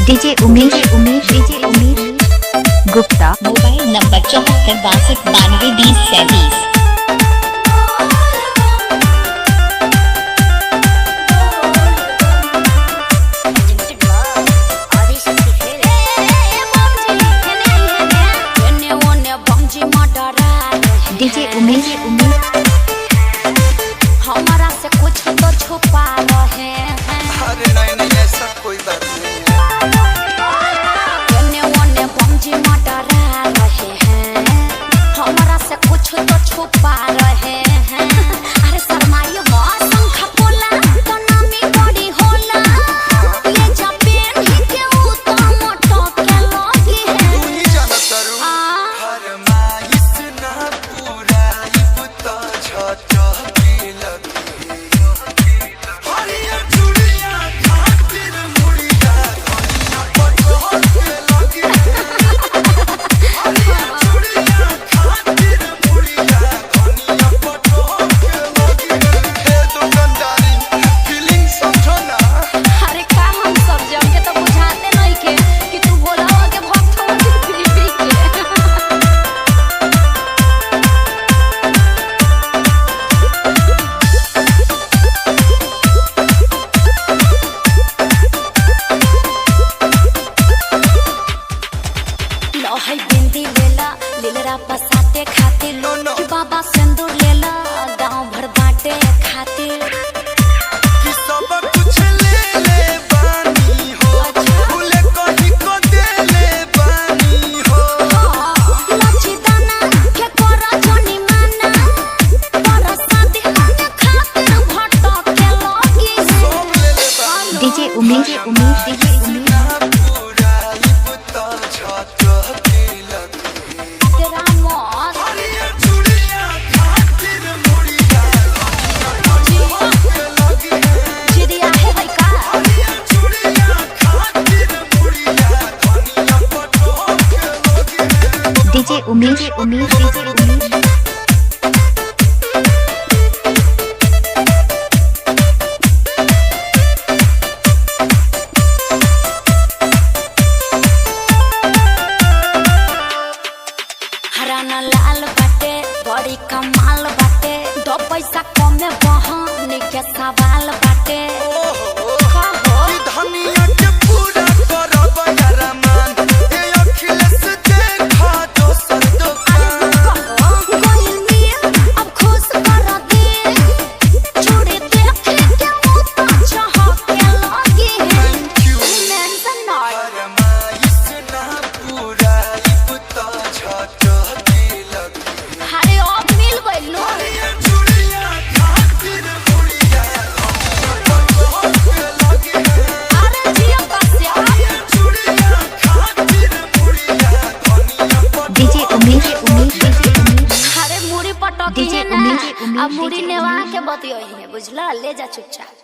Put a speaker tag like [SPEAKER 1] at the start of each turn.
[SPEAKER 1] DJ Umesh Gupta.
[SPEAKER 2] Mobile number 74 62 92 20 27।
[SPEAKER 1] DJ Umesh
[SPEAKER 3] हमारा से कुछ तो छुपा रहे हैं।
[SPEAKER 4] अरे नहीं ऐसा कोई बात नहीं है।
[SPEAKER 3] बमजी डरा रहे हैं, हमारा से कुछ तो छुपा रहे हैं। अरे शर्माइए पंख पोला तो नामी बड़ी होला, ये जपेन ही के तो मोटो के लगी है।
[SPEAKER 4] तू ही जाना करू फरमाइश ना पूरा इब्ता छाचा की लगी। हरिया चूड़ियां खातिर मुड़िया धनिया पटो के लगी। हरिया चूड़ियां खातिर मुड़िया धनिया पटो के लगी। हे दुकानदारी फीलिंग समझो ना।
[SPEAKER 3] अरे का हम सब जम के तो बुझाते नहीं के कि तू बोला हो के भक्त हो के पी के। लो है बिंदी लेला लीलरा पसाते खातिर,
[SPEAKER 4] नो, नो।
[SPEAKER 3] कि बाबा सिंदूर लेला गांव भर बांटे खातिर।
[SPEAKER 4] कि सब कुछ ले बानी हो, फूले कहीं को दे ले बानी हो।
[SPEAKER 3] लची दाना के कोरा जोनी माना, पर शादी होने खातिर भटक के लगी है।
[SPEAKER 4] सब ले बानी
[SPEAKER 1] डीजे उमेश
[SPEAKER 4] ना पूरा इब्ता छाचा की लगी।
[SPEAKER 3] तेरा मौत
[SPEAKER 4] हरिया चूड़ियां खातिर मुड़िया धनिया के लगी है।
[SPEAKER 3] चिड़िया है भाई का।
[SPEAKER 4] हरिया चूड़ियां खातिर मुड़िया धनिया पटो के लगी है।
[SPEAKER 1] डीजे उमेश
[SPEAKER 3] हराना लाल बाटे बड़ी कमाल बाटे, दो पैसा कमे बहन के सवाल बाटे। का हो?
[SPEAKER 4] कि धनिया के पूरा करब यारमान, ए अखिलेश देखा दोसर दुकान।
[SPEAKER 3] गोइल मिया अब खुश कर दे, चूड़ी देखे के मुँह तो चहक के लगी है।
[SPEAKER 4] Thank you।
[SPEAKER 3] मेंशन नॉट
[SPEAKER 4] फरमाइश ना पूरा इब्ता छाचा की लगी।
[SPEAKER 3] अरे अब मिल गइलो।
[SPEAKER 4] हरिया चूड़ियां खातिर मुड़िया धनिया पटो के लगी है।
[SPEAKER 3] अरे जिया कस्या
[SPEAKER 4] हरिया चूड़ियां खातिर मुड़िया धनिया पटो
[SPEAKER 1] डीजे उमेश
[SPEAKER 3] अरे मुड़ी पटकी
[SPEAKER 1] डीजे
[SPEAKER 3] है ना,
[SPEAKER 1] उमेश,
[SPEAKER 3] अब मुड़ी नेवा के बतियोई है, बुझला? ले जा चुपचाप।